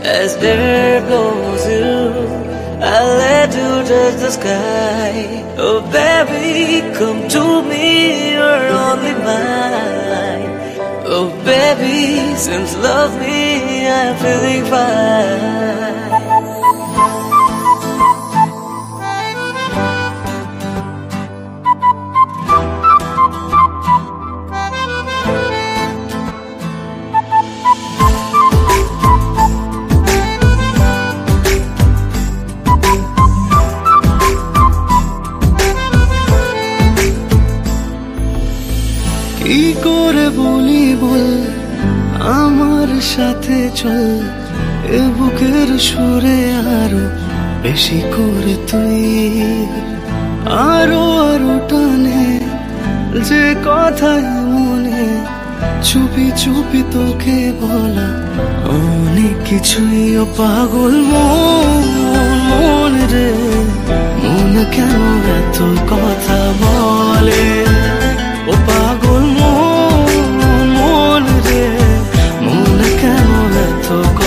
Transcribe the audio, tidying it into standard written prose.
As air blows you, I'll let you touch the sky. Oh baby, come to me, you're only mine. Oh baby, since love me, I'm feeling fine. কি করে বলি বল আমার সাথে চল এ বুকের সুরে আরো বেশি করে তুই আরো আরো টানে যে কথায় মনে চুপি চুপি তোকে বলা অনেক কিছুই ও পাগল মন